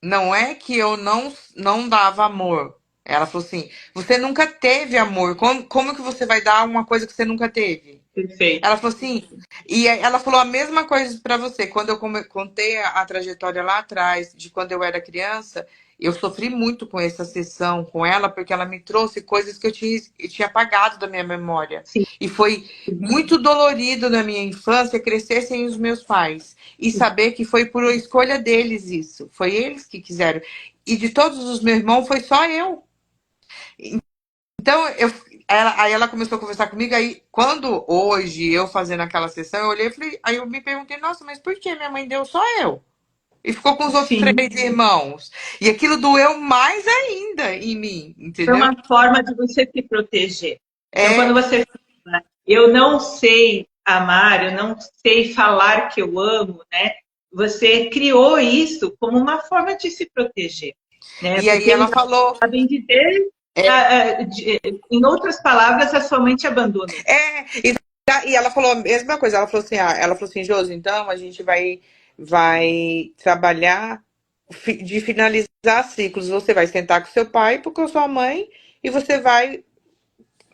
não é que eu não dava amor. Ela falou assim: você nunca teve amor. Como que você vai dar uma coisa que você nunca teve? Perfeito. Ela falou assim, e ela falou a mesma coisa pra você. Quando eu contei a trajetória lá atrás, de quando eu era criança, eu sofri muito com essa sessão com ela, porque ela me trouxe coisas que eu tinha apagado da minha memória. Sim. E foi muito dolorido na minha infância crescer sem os meus pais. E saber que foi por escolha deles isso. Foi eles que quiseram. E de todos os meus irmãos, foi só eu. Então, aí ela começou a conversar comigo, aí quando hoje eu fazendo aquela sessão, eu olhei e falei, aí eu me perguntei, nossa, mas por que minha mãe deu só eu? E ficou com os outros Sim. 3 irmãos. E aquilo doeu mais ainda em mim, Foi entendeu? uma forma de você se proteger. Então, É, quando você fala, eu não sei amar, eu não sei falar que eu amo, né? Você criou isso como uma forma de se proteger, né? e aí Porque ela eles falou, sabem dizer, em outras palavras, a sua mãe te abandonou. e ela falou a mesma coisa, ela falou assim, Josi, então a gente vai trabalhar de finalizar ciclos. Você vai sentar com seu pai, com a sua mãe, e você vai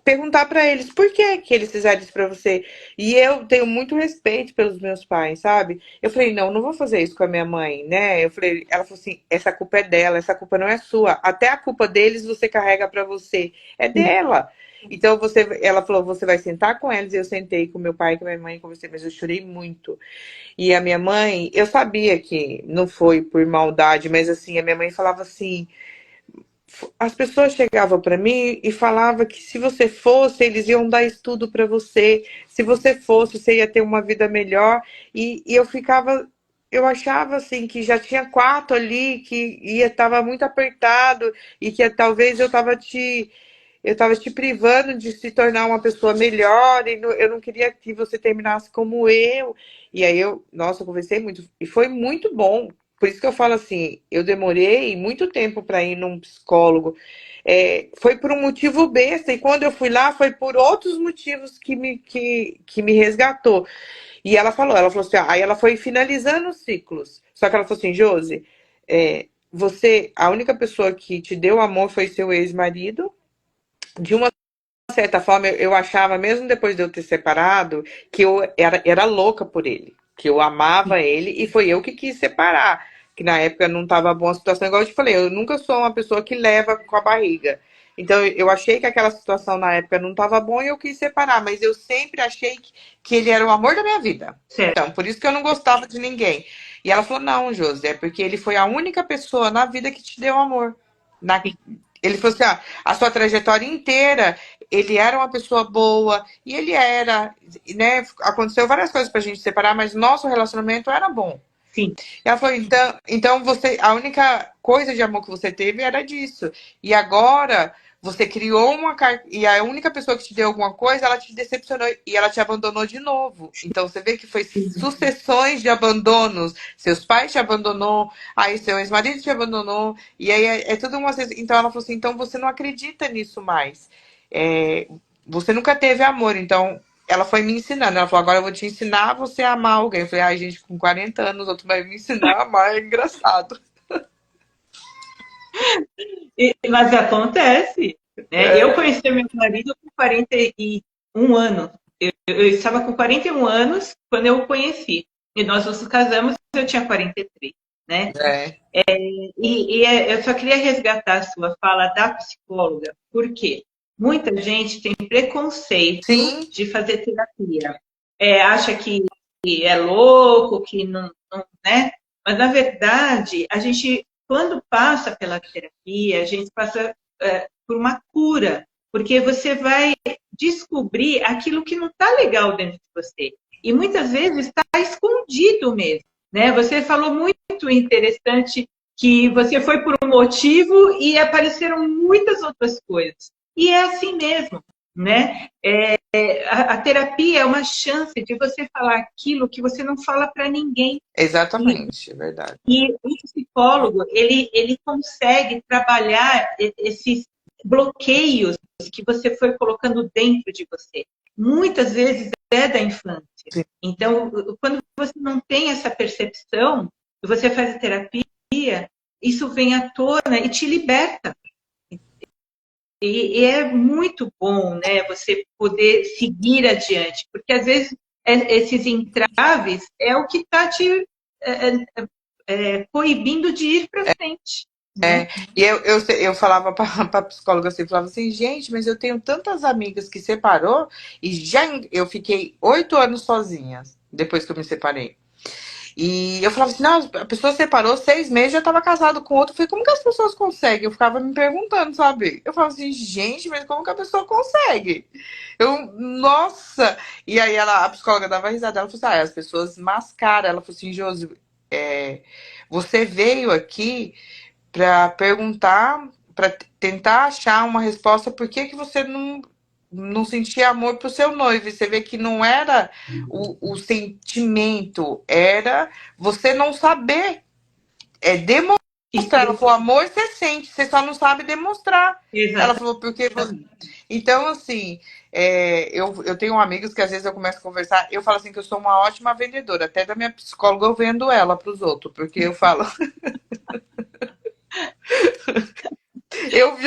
perguntar pra eles por que que eles fizeram isso pra você. E eu tenho muito respeito pelos meus pais, sabe? Eu falei, não vou fazer isso com a minha mãe, né? Ela falou assim, essa culpa é dela, essa culpa não é sua. Até a culpa deles você carrega pra você. É dela. Então ela falou, você vai sentar com eles. Eu sentei com meu pai, com a minha mãe, conversei, mas eu chorei muito. E a minha mãe, eu sabia que não foi por maldade, mas assim, a minha mãe falava assim, as pessoas chegavam para mim e falavam que se você fosse, eles iam dar estudo para você. Se você fosse, você ia ter uma vida melhor. E eu achava assim que já tinha 4 ali, que estava muito apertado e que talvez eu estava te privando de se tornar uma pessoa melhor e eu não queria que você terminasse como eu. E aí nossa, eu conversei muito e foi muito bom. Por isso que eu falo assim, eu demorei muito tempo para ir num psicólogo. Foi por um motivo besta, e quando eu fui lá, foi por outros motivos que me resgatou. E ela falou assim, aí ela foi finalizando os ciclos. Só que ela falou assim, Josi, a única pessoa que te deu amor foi seu ex-marido. De uma certa forma, eu achava, mesmo depois de eu ter separado, que eu era louca por ele. Que eu amava ele e foi eu que quis separar. Que na época não estava boa a situação, igual eu te falei, eu nunca sou uma pessoa que leva com a barriga. Então eu achei que aquela situação na época não estava boa e eu quis separar, mas eu sempre achei que ele era o amor da minha vida. Certo. Então, por isso que eu não gostava de ninguém. E ela falou, não, José, é porque ele foi a única pessoa na vida que te deu amor. Ele falou assim, a sua trajetória inteira, ele era uma pessoa boa, e ele era, né? Aconteceu várias coisas pra gente separar, mas nosso relacionamento era bom. Sim. Ela falou, então você, a única coisa de amor que você teve era disso. E agora você criou e a única pessoa que te deu alguma coisa, ela te decepcionou e ela te abandonou de novo. Então você vê que foi sucessões de abandonos. Seus pais te abandonou, aí seu ex-marido te abandonou, e aí é tudo uma. Então ela falou assim, então você não acredita nisso mais. Você nunca teve amor, então ela foi me ensinando. Ela falou, agora eu vou te ensinar você a amar alguém. Eu falei, ai, gente, com 40 anos, outro vai me ensinar a amar, é engraçado. Mas acontece. Né? Eu conheci meu marido com 41 anos. Eu estava com 41 anos quando eu o conheci. E nós nos casamos, eu tinha 43. né? É. Eu só queria resgatar a sua fala da psicóloga, porque muita gente tem preconceito Sim, de fazer terapia. Acha que é louco, que não, né? Mas, na verdade, a gente, quando passa pela terapia, a gente passa por uma cura, porque você vai descobrir aquilo que não está legal dentro de você. E muitas vezes está escondido mesmo, né? Você falou muito interessante que você foi por um motivo e apareceram muitas outras coisas. E é assim mesmo, né? A terapia é uma chance de você falar aquilo que você não fala para ninguém. exatamente, é verdade. E o psicólogo, ele consegue trabalhar esses bloqueios que você foi colocando dentro de você. Muitas vezes é da infância. Sim. Então, quando você não tem essa percepção, você faz a terapia, isso vem à tona e te liberta. E é muito bom, né, você poder seguir adiante, porque às vezes esses entraves é o que está te coibindo de ir para frente. Né? E eu falava para a psicóloga assim, falava assim, gente, mas eu tenho tantas amigas que separou e eu fiquei 8 anos sozinha depois que eu me separei. E eu falava assim, não, a pessoa separou 6 meses, já estava casado com outro. Eu falei, como que as pessoas conseguem? Eu ficava me perguntando, sabe? Eu falava assim, gente, mas como que a pessoa consegue? Nossa! E aí a psicóloga dava risada, ela falou assim, as pessoas mascaram. Ela falou assim, Josi, você veio aqui para perguntar, para tentar achar uma resposta por que que você não sentia amor pro seu noivo. E você vê que não era o sentimento, era você não saber demonstrar. Ela falou, amor você sente, você só não sabe demonstrar. Exatamente. Ela falou, porque então, assim, eu tenho amigos que às vezes eu começo a conversar, eu falo assim que eu sou uma ótima vendedora, até da minha psicóloga eu vendo ela para os outros, porque eu falo. Eu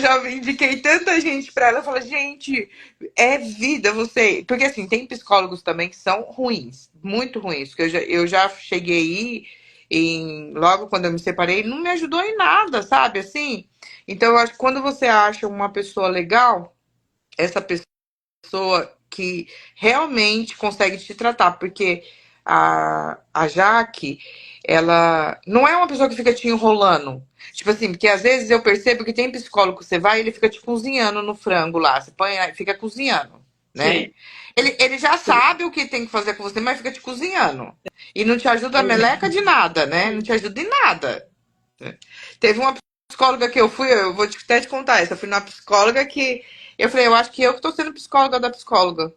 já indiquei tanta gente pra ela. Eu falo, gente, é vida você. Porque assim, tem psicólogos também que são ruins, muito ruins. Porque eu já cheguei logo quando eu me separei, não me ajudou em nada, sabe? Assim. Então, eu acho que quando você acha uma pessoa legal, essa pessoa que realmente consegue te tratar, porque a Jaque, ela não é uma pessoa que fica te enrolando. Tipo assim, porque às vezes eu percebo que tem psicólogo que você vai e ele fica te cozinhando no frango lá. Você põe, fica cozinhando, né? Sim. Ele já sabe o que tem que fazer com você, mas fica te cozinhando. E não te ajuda a meleca de nada, né? Não te ajuda em nada. Teve uma psicóloga que eu fui, eu vou até te contar essa. Eu fui numa psicóloga que eu falei, eu acho que eu que tô sendo psicóloga da psicóloga.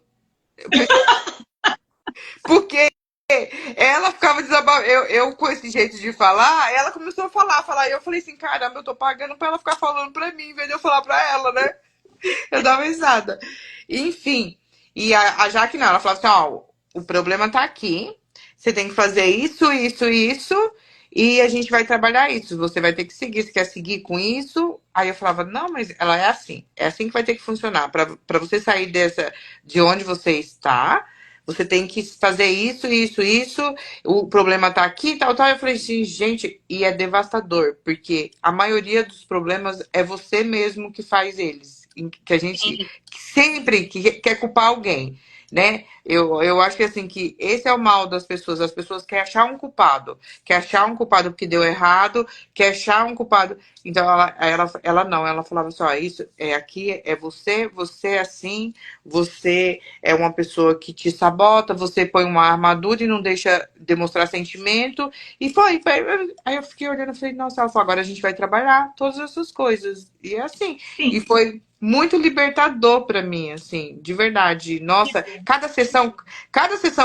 Porque ela ficava desabafando. Eu, com esse jeito de falar, ela começou a falar. E eu falei assim, caramba, eu tô pagando pra ela ficar falando pra mim, em vez de eu falar pra ela, né? Eu dava risada. Enfim. E a Jaque não, ela falava assim, ó, o problema tá aqui. Você tem que fazer isso, isso, isso. E a gente vai trabalhar isso. Você vai ter que seguir. Você quer seguir com isso? Aí eu falava, não, mas ela é assim. É assim que vai ter que funcionar. Pra você sair de onde você está, você tem que fazer isso, isso, isso. O problema tá aqui, tal, tal. Eu falei assim, gente, e é devastador, porque a maioria dos problemas é você mesmo que faz eles. Que a gente sempre quer culpar alguém, né? Eu acho que assim, que esse é o mal das pessoas. As pessoas querem achar um culpado. Quer achar um culpado porque deu errado, quer achar um culpado. Então ela não, ela falava assim, ó, isso é aqui, é você é assim, você é uma pessoa que te sabota, você põe uma armadura e não deixa demonstrar sentimento. E foi. Aí eu fiquei olhando e falei, nossa, ela falou, agora a gente vai trabalhar todas essas coisas. E é assim. Sim. E foi muito libertador pra mim, assim, de verdade. Nossa, cada sessão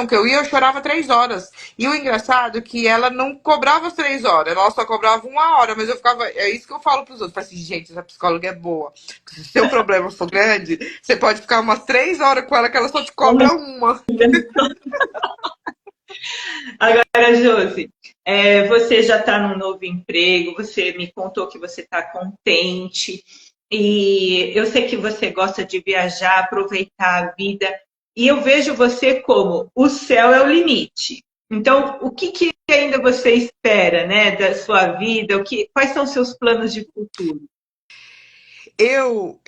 que eu ia, eu chorava 3 horas. E o engraçado é que ela não cobrava as 3 horas, ela só cobrava 1 hora, mas eu ficava. É isso que eu falo pros outros. Eu falei assim, gente, essa psicóloga é boa. Se o seu problema for grande, você pode ficar umas 3 horas com ela, que ela só te cobra uma. Agora, Josi, você já está num novo emprego, você me contou que você está contente, e eu sei que você gosta de viajar, aproveitar a vida, e eu vejo você como o céu é o limite, Então, o que ainda você espera, né, da sua vida? Quais são os seus planos de futuro? Eu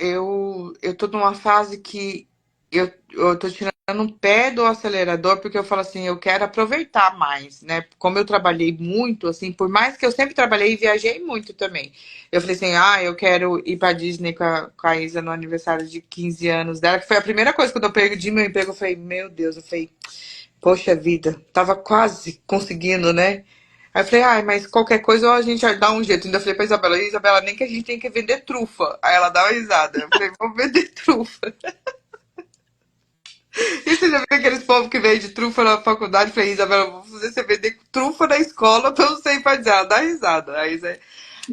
tô numa fase que eu tô tirando um pé do acelerador, porque eu falo assim, eu quero aproveitar mais, né? Como eu trabalhei muito, assim, por mais que eu sempre trabalhei e viajei muito também. Eu falei assim, eu quero ir pra Disney com a Isa no aniversário de 15 anos dela, que foi a primeira coisa, quando eu perdi meu emprego, eu falei, meu Deus, eu falei, poxa vida, tava quase conseguindo, né? Aí eu falei, mas qualquer coisa a gente dá um jeito. Ainda falei pra Isabela, Isabela, nem que a gente tem que vender trufa. Aí ela dá uma risada. Eu falei, vamos vender trufa. E você já viu aqueles povos que vende trufa na faculdade? Eu falei, Isabela, vou fazer você vender trufa na escola pra eu não sei pra dizer. Ela dá risada.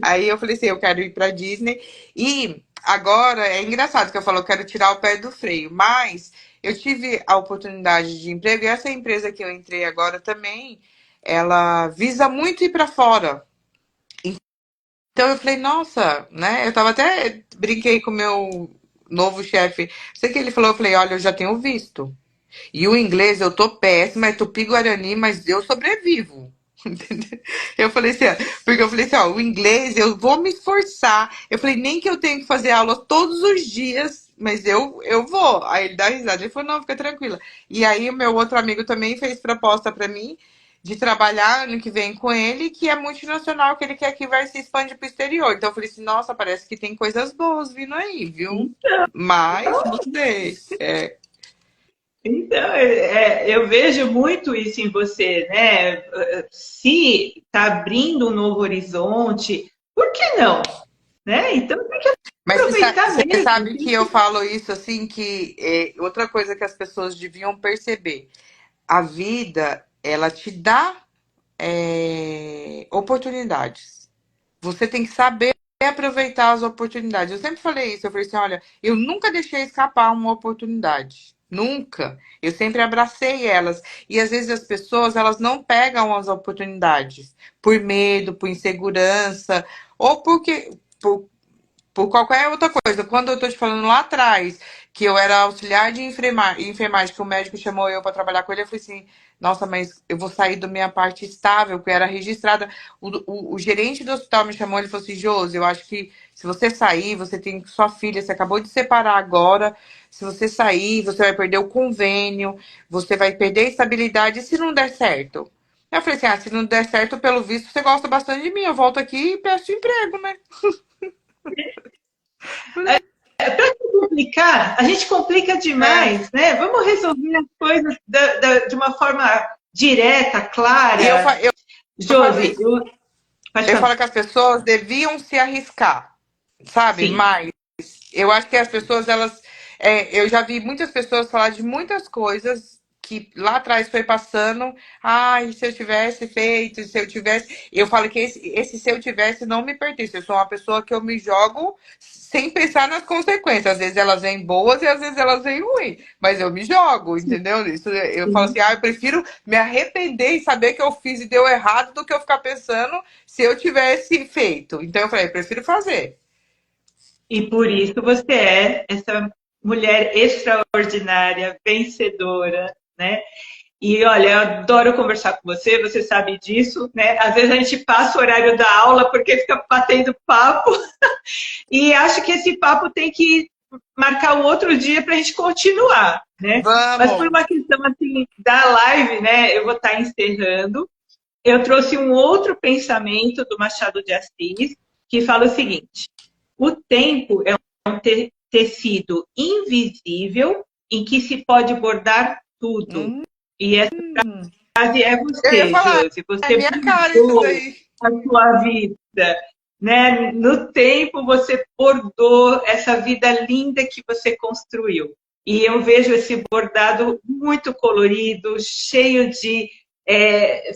Aí eu falei assim, eu quero ir pra Disney. E agora é engraçado que eu falo, eu quero tirar o pé do freio. Mas eu tive a oportunidade de emprego e essa empresa que eu entrei agora também, ela visa muito ir pra fora. Então eu falei, nossa, né? Eu tava até brinquei com o meu novo chefe. Sei que ele falou, eu falei, olha, eu já tenho visto. E o inglês eu tô péssima, é tupi-guarani, mas eu sobrevivo. Entendeu? Eu falei assim, porque eu falei assim, o inglês eu vou me esforçar. Eu falei, nem que eu tenha que fazer aula todos os dias, mas eu vou. Aí ele dá risada. Ele falou, não, fica tranquila. E aí o meu outro amigo também fez proposta pra mim de trabalhar ano que vem com ele, que é multinacional, que ele quer que vai se expandir pro exterior. Então eu falei assim, nossa, parece que tem coisas boas vindo aí, viu? Mas, não sei. Então, eu vejo muito isso em você, né? Se está abrindo um novo horizonte, por que não? Né? Então tem que Mas aproveitar você mesmo. sabe que eu falo isso assim, que outra coisa que as pessoas deviam perceber. A vida, ela te dá oportunidades. Você tem que saber aproveitar as oportunidades. Eu sempre falei isso, eu falei assim, olha, eu nunca deixei escapar uma oportunidade. Nunca. Eu sempre abracei elas. E às vezes as pessoas, elas não pegam as oportunidades por medo, por insegurança, ou porque por qualquer outra coisa. Quando eu tô te falando lá atrás, que eu era auxiliar de enfermagem, que o médico chamou eu para trabalhar com ele, eu falei assim, nossa, mas eu vou sair da minha parte estável, que era registrada. O gerente do hospital me chamou, ele falou assim, Josi, eu acho que se você sair, você tem sua filha, você acabou de separar agora, se você sair, você vai perder o convênio, você vai perder a estabilidade, e se não der certo? Eu falei assim, se não der certo, pelo visto, você gosta bastante de mim, eu volto aqui e peço emprego, né? Para complicar, a gente complica É. demais, né? Vamos resolver as coisas de uma forma direta, E clara. eu falo Josi, isso. pode Eu falar. falo que as pessoas deviam se arriscar, sabe? Sim. Mas eu acho que as pessoas, elas. Eu já vi muitas pessoas falar de muitas coisas que lá atrás foi passando. Ai, se eu tivesse feito, se eu tivesse. Eu falo que esse se eu tivesse não me pertence. Eu sou uma pessoa que eu me jogo sem pensar nas consequências. Às vezes elas vêm boas e às vezes elas vêm ruins. Mas eu me jogo, entendeu? Isso, eu falo Sim. assim, eu prefiro me arrepender e saber que eu fiz e deu errado do que eu ficar pensando se eu tivesse feito. Então eu falei, prefiro fazer. E por isso você é essa mulher extraordinária, vencedora, né? E olha, eu adoro conversar com você, você sabe disso, né? Às vezes a gente passa o horário da aula porque fica batendo papo, e acho que esse papo tem que marcar um outro dia para a gente continuar, né? Mas por Vamos! uma questão assim da live, né? Eu vou estar encerrando. Eu trouxe um outro pensamento do Machado de Assis que fala o seguinte: o tempo é um tecido invisível em que se pode bordar tudo. Hum, E essa frase é eu ia você, falar, Josi. é Você minha cara isso bordou daí. a sua vida. Né? No tempo, você bordou essa vida linda que você construiu. E eu vejo esse bordado muito colorido, cheio de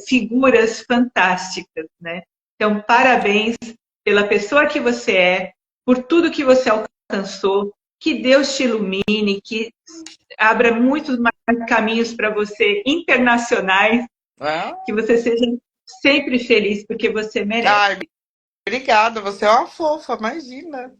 figuras fantásticas. Né? Então, parabéns pela pessoa que você é, por tudo que você alcançou. Que Deus te ilumine, que abra muitos mais caminhos para você internacionais, Ah, que você seja sempre feliz, porque você merece. ai, obrigada, você é uma fofa, imagina.